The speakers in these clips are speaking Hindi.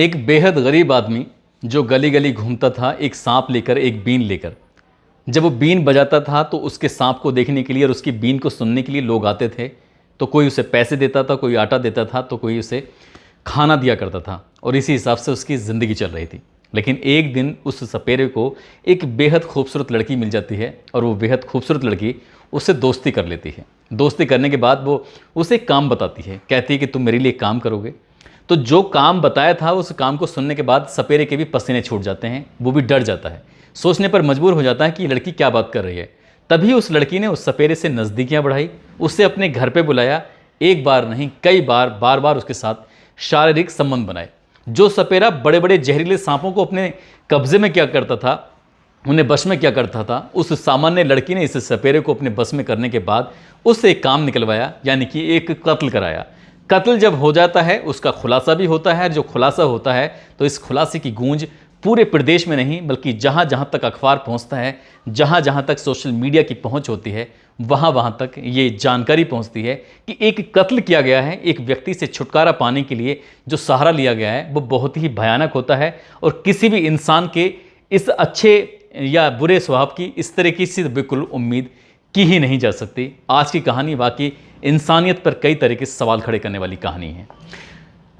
एक बेहद गरीब आदमी जो गली गली घूमता था एक सांप लेकर, एक बीन लेकर। जब वो बीन बजाता था तो उसके सांप को देखने के लिए और उसकी बीन को सुनने के लिए लोग आते थे। तो कोई उसे पैसे देता था, कोई आटा देता था, तो कोई उसे खाना दिया करता था और इसी हिसाब से उसकी ज़िंदगी चल रही थी। लेकिन एक दिन उस सपेरे को एक बेहद खूबसूरत लड़की मिल जाती है और वो बेहद खूबसूरत लड़की उससे दोस्ती कर लेती है। दोस्ती करने के बाद वो उसे काम बताती है, कहती है कि तुम मेरे लिए काम करोगे। तो जो काम बताया था उस काम को सुनने के बाद सपेरे के भी पसीने छूट जाते हैं, वो भी डर जाता है, सोचने पर मजबूर हो जाता है कि ये लड़की क्या बात कर रही है। तभी उस लड़की ने उस सपेरे से नज़दीकियाँ बढ़ाई, उससे अपने घर पे बुलाया, एक बार नहीं कई बार, बार बार उसके साथ शारीरिक संबंध बनाए। जो सपेरा बड़े बड़े जहरीले सांपों को अपने कब्जे में क्या करता था, उन्हें बश में क्या करता था, उस सामान्य लड़की ने इस सपेरे को अपने बस में करने के बाद उससे एक काम निकलवाया, यानी कि एक कत्ल कराया। कत्ल जब हो जाता है उसका खुलासा भी होता है। जो खुलासा होता है तो इस खुलासे की गूंज पूरे प्रदेश में नहीं बल्कि जहाँ जहाँ तक अखबार पहुँचता है, जहाँ जहाँ तक सोशल मीडिया की पहुँच होती है, वहाँ वहाँ तक ये जानकारी पहुँचती है कि एक कत्ल किया गया है। एक व्यक्ति से छुटकारा पाने के लिए जो सहारा लिया गया है वो बहुत ही भयानक होता है और किसी भी इंसान के इस अच्छे या बुरे स्वभाव की इस तरीके से बिल्कुल उम्मीद की ही नहीं जा सकती। आज की कहानी वाकई इंसानियत पर कई तरह के सवाल खड़े करने वाली कहानी है।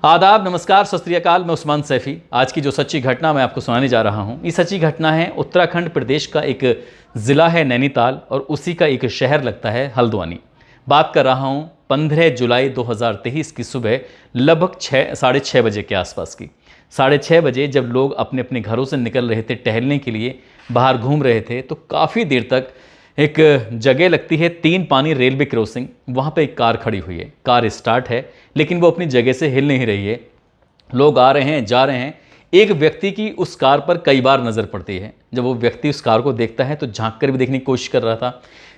आदाब, नमस्कार, सत श्री अकाल। मैं उस्मान सैफ़ी। आज की जो सच्ची घटना मैं आपको सुनाने जा रहा हूँ, ये सच्ची घटना है उत्तराखंड प्रदेश का एक ज़िला है नैनीताल और उसी का एक शहर लगता है हल्द्वानी। बात कर रहा हूँ 15 जुलाई 2023 की सुबह लगभग 6-6:30 बजे के आसपास की। 6:30 बजे जब लोग अपने अपने घरों से निकल रहे थे, टहलने के लिए बाहर घूम रहे थे, तो काफ़ी देर तक एक जगह लगती है 3 पानी रेलवे क्रॉसिंग, वहाँ पे एक कार खड़ी हुई है। कार स्टार्ट है लेकिन वो अपनी जगह से हिल नहीं रही है। लोग आ रहे हैं, जा रहे हैं। एक व्यक्ति की उस कार पर कई बार नज़र पड़ती है। जब वो व्यक्ति उस कार को देखता है तो झांक कर भी देखने की कोशिश कर रहा था।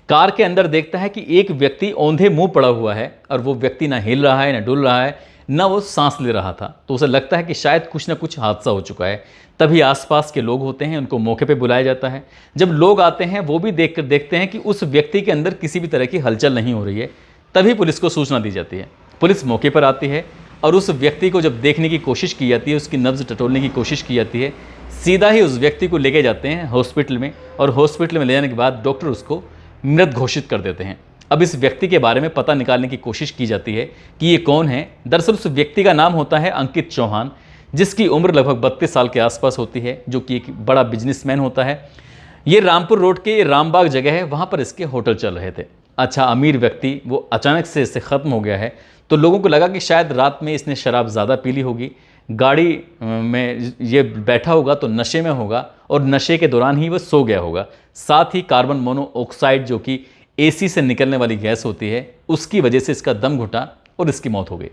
कार के अंदर देखता है कि एक व्यक्ति औंधे मुंह पड़ा हुआ है और वो व्यक्ति ना हिल रहा है, ना डुल रहा है, ना वो सांस ले रहा था। तो उसे लगता है कि शायद कुछ ना कुछ हादसा हो चुका है। तभी आसपास के लोग होते हैं, उनको मौके पे बुलाया जाता है। जब लोग आते हैं वो भी देखते हैं कि उस व्यक्ति के अंदर किसी भी तरह की हलचल नहीं हो रही है। तभी पुलिस को सूचना दी जाती है। पुलिस मौके पर आती है और उस व्यक्ति को जब देखने की कोशिश की जाती है, उसकी नब्ज़ टटोलने की कोशिश की जाती है, सीधा ही उस व्यक्ति को लेके जाते हैं हॉस्पिटल में और हॉस्पिटल में ले जाने के बाद डॉक्टर उसको मृत घोषित कर देते हैं। अब इस व्यक्ति के बारे में पता निकालने की कोशिश की जाती है कि ये कौन है। दरअसल उस व्यक्ति का नाम होता है अंकित चौहान, जिसकी उम्र लगभग 32 साल के आसपास होती है, जो कि एक बड़ा बिजनेसमैन होता है। ये रामपुर रोड के रामबाग जगह है, वहाँ पर इसके होटल चल रहे थे। अच्छा अमीर व्यक्ति, वो अचानक से इससे ख़त्म हो गया है तो लोगों को लगा कि शायद रात में इसने शराब ज़्यादा पी ली होगी, गाड़ी में ये बैठा होगा तो नशे में होगा और नशे के दौरान ही वो सो गया होगा। साथ ही कार्बन मोनोऑक्साइड जो कि एसी से निकलने वाली गैस होती है, उसकी वजह से इसका दम घुटा और इसकी मौत हो गई।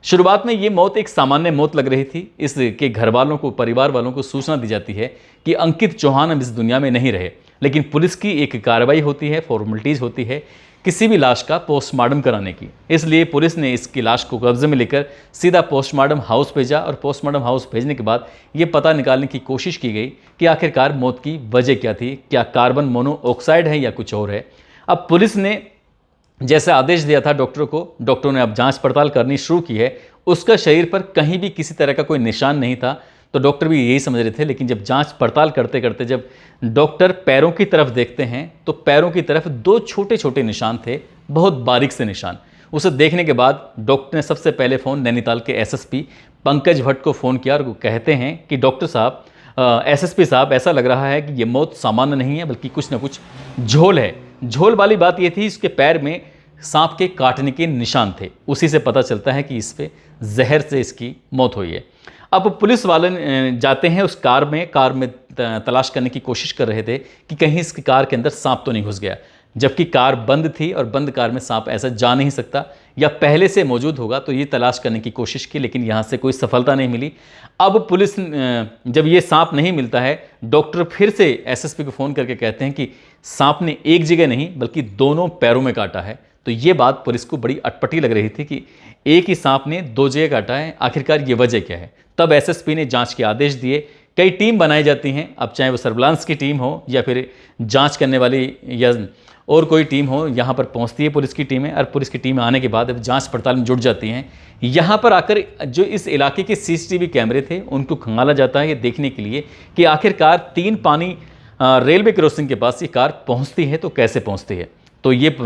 शुरुआत में ये मौत एक सामान्य मौत लग रही थी। इसके घर वालों को, परिवार वालों को सूचना दी जाती है कि अंकित चौहान अब इस दुनिया में नहीं रहे। लेकिन पुलिस की एक कार्रवाई होती है, फॉर्मेलिटीज़ होती है किसी भी लाश का पोस्टमार्टम कराने की। इसलिए पुलिस ने इसकी लाश को कब्जे में लेकर सीधा पोस्टमार्टम हाउस भेजा और पोस्टमार्टम हाउस भेजने के बाद ये पता निकालने की कोशिश की गई कि आखिरकार मौत की वजह क्या थी, क्या कार्बन मोनोऑक्साइड है या कुछ और है। अब पुलिस ने जैसे आदेश दिया था डॉक्टरों को, डॉक्टरों ने अब जांच पड़ताल करनी शुरू की है। उसका शरीर पर कहीं भी किसी तरह का कोई निशान नहीं था, तो डॉक्टर भी यही समझ रहे थे। लेकिन जब जांच पड़ताल करते करते जब डॉक्टर पैरों की तरफ देखते हैं तो पैरों की तरफ 2 छोटे छोटे निशान थे, बहुत बारीक से निशान। उसे देखने के बाद डॉक्टर ने सबसे पहले फ़ोन नैनीताल के एसएसपी पंकज भट्ट को फ़ोन किया और वो कहते हैं कि डॉक्टर साहब, एसएसपी साहब, ऐसा लग रहा है कि ये मौत सामान्य नहीं है बल्कि कुछ ना कुछ झोल है। झोल वाली बात ये थी, इसके पैर में सांप के काटने के निशान थे। उसी से पता चलता है कि इस पे जहर से इसकी मौत हुई है। अब पुलिस वाले जाते हैं उस कार में तलाश करने की कोशिश कर रहे थे कि कहीं इसकी कार के अंदर सांप तो नहीं घुस गया, जबकि कार बंद थी और बंद कार में सांप ऐसा जा नहीं सकता, या पहले से मौजूद होगा। तो ये तलाश करने की कोशिश की लेकिन यहाँ से कोई सफलता नहीं मिली। अब पुलिस जब ये सांप नहीं मिलता है, डॉक्टर फिर से एसएसपी को फ़ोन करके कहते हैं कि सांप ने एक जगह नहीं बल्कि दोनों पैरों में काटा है। तो ये बात पुलिस को बड़ी अटपटी लग रही थी कि एक ही सांप ने 2 जगह काटा है, आखिरकार ये वजह क्या है। तब एसएसपी ने जांच के आदेश दिए। कई टीम बनाई जाती हैं, अब चाहे वो सर्विलांस की टीम हो या फिर जांच करने वाली या और कोई टीम हो, यहाँ पर पहुँचती है पुलिस की टीमें, और पुलिस की टीमें आने के बाद अब जांच पड़ताल में जुट जाती हैं। यहाँ पर आकर जो इस इलाके के सीसीटीवी कैमरे थे उनको खंगाला जाता है ये देखने के लिए कि आखिरकार 3 पानी रेलवे क्रॉसिंग के पास ये कार पहुँचती है तो कैसे पहुँचती है। तो ये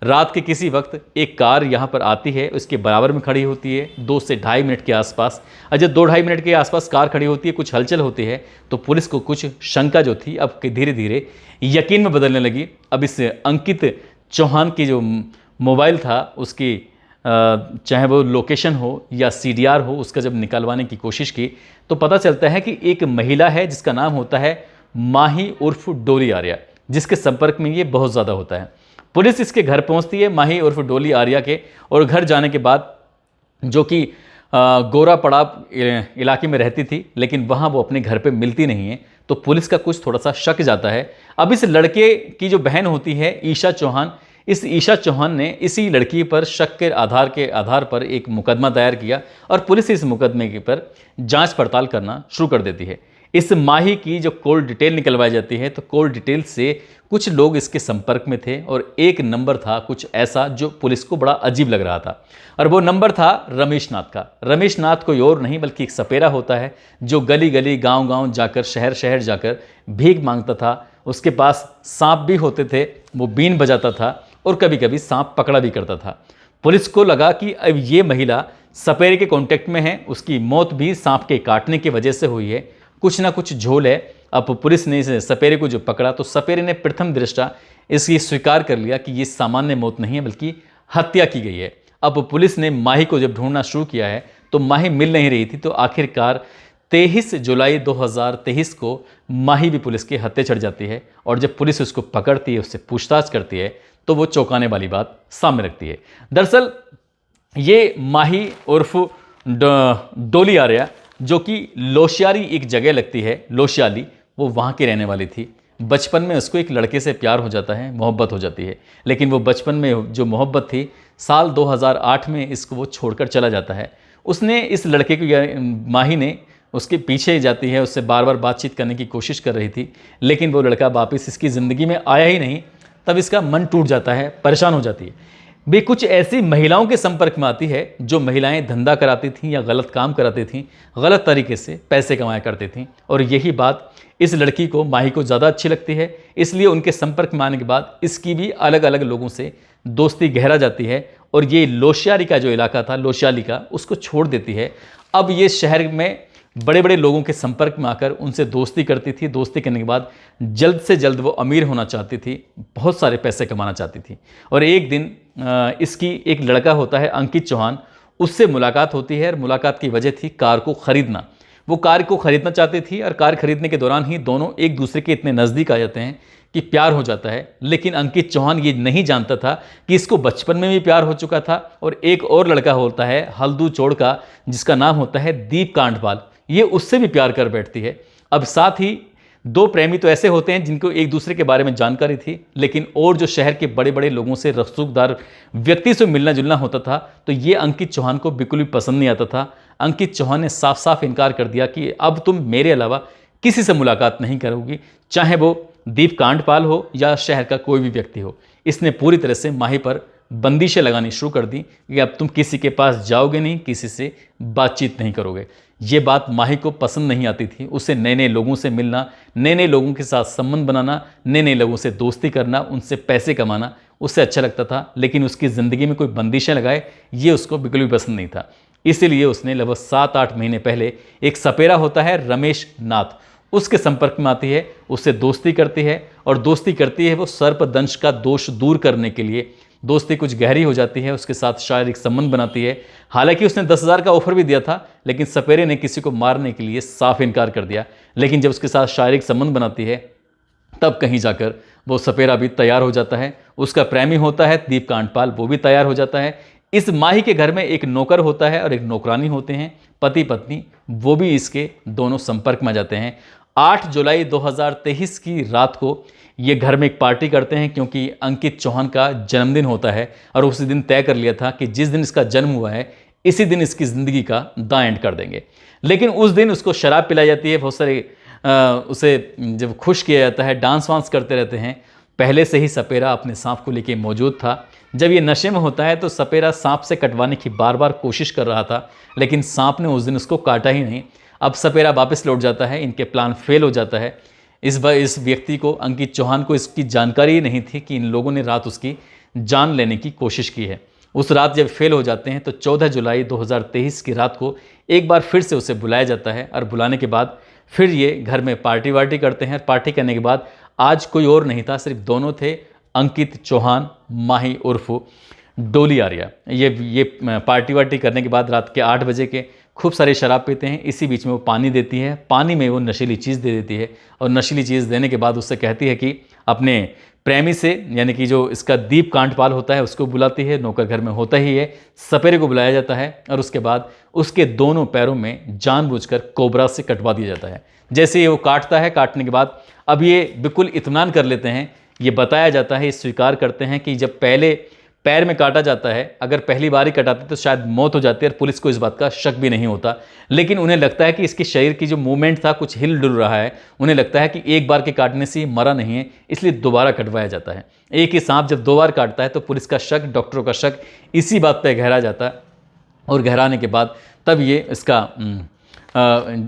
रात के किसी वक्त एक कार यहाँ पर आती है, उसके बराबर में खड़ी होती है 2 से ढाई मिनट के आसपास। और जब 2-2.5 मिनट के आसपास कार खड़ी होती है, कुछ हलचल होती है, तो पुलिस को कुछ शंका जो थी अब धीरे धीरे यकीन में बदलने लगी। अब इस अंकित चौहान की जो मोबाइल था उसकी चाहे वो लोकेशन हो या CDR हो, उसका जब निकलवाने की कोशिश की तो पता चलता है कि एक महिला है जिसका नाम होता है माही उर्फ डोली आर्या, जिसके संपर्क में ये बहुत ज़्यादा होता है। पुलिस इसके घर पहुंचती है माही उर्फ डोली आर्या के, और घर जाने के बाद जो कि गोरा पड़ाव इलाके में रहती थी, लेकिन वहाँ वो अपने घर पे मिलती नहीं है, तो पुलिस का कुछ थोड़ा सा शक जाता है। अब इस लड़के की जो बहन होती है ईशा चौहान, इस ईशा चौहान ने इसी लड़की पर शक के आधार पर एक मुकदमा दायर किया और पुलिस इस मुकदमे के पर जांच पड़ताल करना शुरू कर देती है। इस माही की जो कॉल डिटेल निकलवाई जाती है तो कॉल डिटेल से कुछ लोग इसके संपर्क में थे और एक नंबर था कुछ ऐसा जो पुलिस को बड़ा अजीब लग रहा था, और वो नंबर था रमेश नाथ का। रमेश नाथ कोई और नहीं बल्कि एक सपेरा होता है जो गली गली गांव गांव जाकर शहर शहर जाकर भीख मांगता था। उसके पास सांप भी होते थे, वो बीन बजाता था और कभी कभी सांप पकड़ा भी करता था। पुलिस को लगा कि अब ये महिला सपेरे के कांटेक्ट में है, उसकी मौत भी सांप के काटने की वजह से हुई है, कुछ ना कुछ झोल है। अब पुलिस ने इस सपेरे को जो पकड़ा तो सपेरे ने प्रथम दृष्टा इसकी स्वीकार कर लिया कि ये सामान्य मौत नहीं है बल्कि हत्या की गई है। अब पुलिस ने माही को जब ढूंढना शुरू किया है तो माही मिल नहीं रही थी, तो आखिरकार 23 जुलाई 2023 को माही भी पुलिस के हत्थे चढ़ जाती है, और जब पुलिस उसको पकड़ती है, उससे पूछताछ करती है, तो वो चौंकाने वाली बात सामने रखती है। दरअसल ये माही उर्फ डोली आर्या, जो कि लोशियारी एक जगह लगती है, लोशियाली, वो वहाँ की रहने वाली थी। बचपन में उसको एक लड़के से प्यार हो जाता है, मोहब्बत हो जाती है, लेकिन वो बचपन में जो मोहब्बत थी साल 2008 में इसको वो छोड़कर चला जाता है। उसने इस लड़के को, माही ने उसके पीछे जाती है, उससे बार बार बातचीत करने की कोशिश कर रही थी, लेकिन वो लड़का वापस इसकी ज़िंदगी में आया ही नहीं। तब इसका मन टूट जाता है, परेशान हो जाती है। भी कुछ ऐसी महिलाओं के संपर्क में आती है जो महिलाएं धंधा कराती थीं या गलत काम कराती थीं, गलत तरीके से पैसे कमाया करती थीं, और यही बात इस लड़की को, माही को ज़्यादा अच्छी लगती है। इसलिए उनके संपर्क में आने के बाद इसकी भी अलग अलग लोगों से दोस्ती गहरा जाती है, और ये लोशियारी का जो इलाका था, लोशियाली का, उसको छोड़ देती है। अब ये शहर में बड़े बड़े लोगों के संपर्क में आकर उनसे दोस्ती करती थी। दोस्ती करने के बाद जल्द से जल्द वो अमीर होना चाहती थी, बहुत सारे पैसे कमाना चाहती थी। और एक दिन इसकी एक लड़का होता है अंकित चौहान, उससे मुलाकात होती है, और मुलाकात की वजह थी कार को ख़रीदना। वो कार को ख़रीदना चाहती थी, और कार खरीदने के दौरान ही दोनों एक दूसरे के इतने नज़दीक आ जाते हैं कि प्यार हो जाता है। लेकिन अंकित चौहान ये नहीं जानता था कि इसको बचपन में भी प्यार हो चुका था, और एक और लड़का होता है हल्दू चोड़ का, जिसका नाम होता है दीप कांडपाल, ये उससे भी प्यार कर बैठती है। अब साथ ही 2 प्रेमी तो ऐसे होते हैं जिनको एक दूसरे के बारे में जानकारी थी, लेकिन और जो शहर के बड़े बड़े लोगों से, रसूखदार व्यक्ति से मिलना जुलना होता था, तो ये अंकित चौहान को बिल्कुल भी पसंद नहीं आता था। अंकित चौहान ने साफ साफ इनकार कर दिया कि अब तुम मेरे अलावा किसी से मुलाकात नहीं करोगी, चाहे वो दीप कांडपाल हो या शहर का कोई भी व्यक्ति हो। इसने पूरी तरह से माही पर बंदिशें लगानी शुरू कर दी कि अब तुम किसी के पास जाओगे नहीं, किसी से बातचीत नहीं करोगे। ये बात माही को पसंद नहीं आती थी। उसे नए नए लोगों से मिलना, नए नए लोगों के साथ संबंध बनाना, नए नए लोगों से दोस्ती करना, उनसे पैसे कमाना उससे अच्छा लगता था, लेकिन उसकी ज़िंदगी में कोई बंदिशें लगाए ये उसको बिल्कुल भी पसंद नहीं था। इसीलिए उसने लगभग 7-8 महीने पहले एक सपेरा होता है रमेश नाथ, उसके संपर्क में आती है, उससे दोस्ती करती है, और दोस्ती करती है वो सर्पदंश का दोष दूर करने के लिए। दोस्ती कुछ गहरी हो जाती है, उसके साथ शारीरिक संबंध बनाती है। हालांकि उसने 10,000 का ऑफर भी दिया था, लेकिन सपेरे ने किसी को मारने के लिए साफ इनकार कर दिया। लेकिन जब उसके साथ शारीरिक संबंध बनाती है तब कहीं जाकर वो सपेरा भी तैयार हो जाता है। उसका प्रेमी होता है दीप कांडपाल, वो भी तैयार हो जाता है। इस माही के घर में एक नौकर होता है और एक नौकरानी होते हैं, पति पत्नी, वो भी इसके दोनों संपर्क में आ जाते हैं। 8 जुलाई 2023 की रात को ये घर में एक पार्टी करते हैं, क्योंकि अंकित चौहान का जन्मदिन होता है, और उसी दिन तय कर लिया था कि जिस दिन इसका जन्म हुआ है इसी दिन इसकी ज़िंदगी का द एंड कर देंगे। लेकिन उस दिन उसको शराब पिलाई जाती है, बहुत सारे उसे जब खुश किया जाता है, डांस वांस करते रहते हैं। पहले से ही सपेरा अपने सांप को लेके मौजूद था। जब ये नशे में होता है तो सपेरा सांप से कटवाने की बार बार कोशिश कर रहा था, लेकिन सांप ने उस दिन उसको काटा ही नहीं। अब सपेरा वापस लौट जाता है, इनके प्लान फेल हो जाता है। इस व्यक्ति को, अंकित चौहान को, इसकी जानकारी ही नहीं थी कि इन लोगों ने रात उसकी जान लेने की कोशिश की है। उस रात जब फेल हो जाते हैं तो 14 जुलाई 2023 की रात को एक बार फिर से उसे बुलाया जाता है, और बुलाने के बाद फिर ये घर में पार्टी वार्टी करते हैं। पार्टी करने के बाद आज कोई और नहीं था, सिर्फ दोनों थे, अंकित चौहान, माही उर्फ डोली आर्या। ये पार्टी वार्टी करने के बाद रात के 8 बजे के खूब सारी शराब पीते हैं। इसी बीच में वो पानी देती है, पानी में वो नशीली चीज़ दे देती है, और नशीली चीज़ देने के बाद उससे कहती है कि अपने प्रेमी से, यानी कि जो इसका दीप कांटपाल होता है, उसको बुलाती है। नौकर घर में होता ही है, सपेरे को बुलाया जाता है, और उसके बाद उसके दोनों पैरों में जानबूझकर कोबरा से कटवा दिया जाता है। जैसे ही वो काटता है, काटने के बाद अब ये बिल्कुल इत्मीनान कर लेते हैं। ये बताया जाता है, ये स्वीकार करते हैं कि जब पहले पैर में काटा जाता है, अगर पहली बार ही कटाते तो शायद मौत हो जाती है, और पुलिस को इस बात का शक भी नहीं होता। लेकिन उन्हें लगता है कि इसके शरीर की जो मूवमेंट था कुछ हिल डुल रहा है, उन्हें लगता है कि एक बार के काटने से मरा नहीं है, इसलिए दोबारा कटवाया जाता है। एक ही सांप जब 2 बार काटता है तो पुलिस का शक, डॉक्टरों का शक इसी बात पर गहरा जाता है, और गहराने के बाद तब ये इसका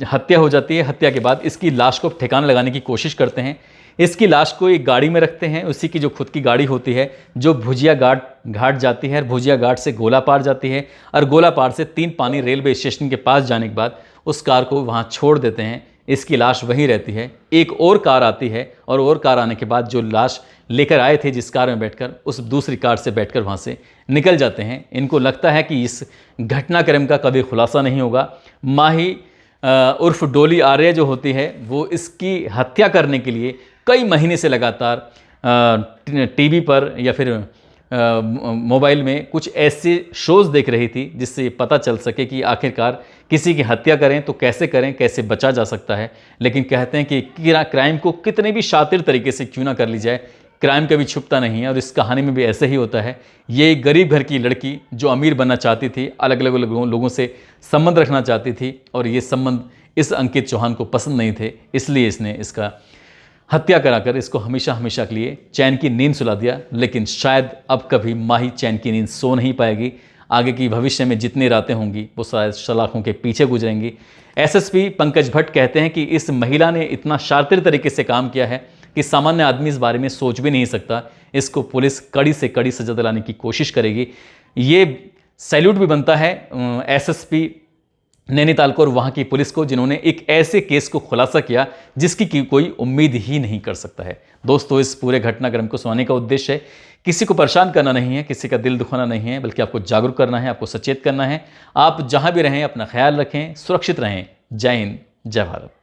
हत्या हो जाती है। हत्या के बाद इसकी लाश को ठिकाना लगाने की कोशिश करते हैं। इसकी लाश को एक गाड़ी में रखते हैं, उसी की जो खुद की गाड़ी होती है, जो भुजिया घाट जाती है, और भुजिया घाट से गोलापार जाती है, और गोलापार से 3 पानी रेलवे स्टेशन के पास जाने के बाद उस कार को वहाँ छोड़ देते हैं। इसकी लाश वहीं रहती है। एक और कार आती है, और कार आने के बाद जो लाश लेकर आए थे जिस कार में बैठकर, उस दूसरी कार से बैठकर वहाँ से निकल जाते हैं। इनको लगता है कि इस घटनाक्रम का कभी खुलासा नहीं होगा। माही उर्फ डोली आर्य जो होती है, वो इसकी हत्या करने के लिए कई महीने से लगातार टीवी पर या फिर मोबाइल में कुछ ऐसे शोज़ देख रही थी जिससे ये पता चल सके कि आखिरकार किसी की हत्या करें तो कैसे करें, कैसे बचा जा सकता है। लेकिन कहते हैं कि क्राइम को कितने भी शातिर तरीके से क्यों ना कर ली जाए, क्राइम कभी छुपता नहीं है, और इस कहानी में भी ऐसे ही होता है। ये एक गरीब घर की लड़की जो अमीर बनना चाहती थी, अलग अलग लोगों से संबंध रखना चाहती थी, और ये संबंध इस अंकित चौहान को पसंद नहीं थे, इसलिए इसने इसका हत्या कराकर इसको हमेशा हमेशा के लिए चैन की नींद सुला दिया। लेकिन शायद अब कभी माही चैन की नींद सो नहीं पाएगी। आगे की भविष्य में जितनी रातें होंगी वो शायद सलाखों के पीछे गुजरेंगी। एसएसपी पंकज भट्ट कहते हैं कि इस महिला ने इतना शातिर तरीके से काम किया है कि सामान्य आदमी इस बारे में सोच भी नहीं सकता। इसको पुलिस कड़ी से कड़ी सजा दिलाने की कोशिश करेगी। ये सैल्यूट भी बनता है एसएसपी नैनीताल को और वहाँ की पुलिस को, जिन्होंने एक ऐसे केस को खुलासा किया जिसकी कोई उम्मीद ही नहीं कर सकता है। दोस्तों, इस पूरे घटनाक्रम को सुनाने का उद्देश्य है किसी को परेशान करना नहीं है, किसी का दिल दुखाना नहीं है, बल्कि आपको जागरूक करना है, आपको सचेत करना है। आप जहाँ भी रहें अपना ख्याल रखें, सुरक्षित रहें। जय हिंद, जय भारत।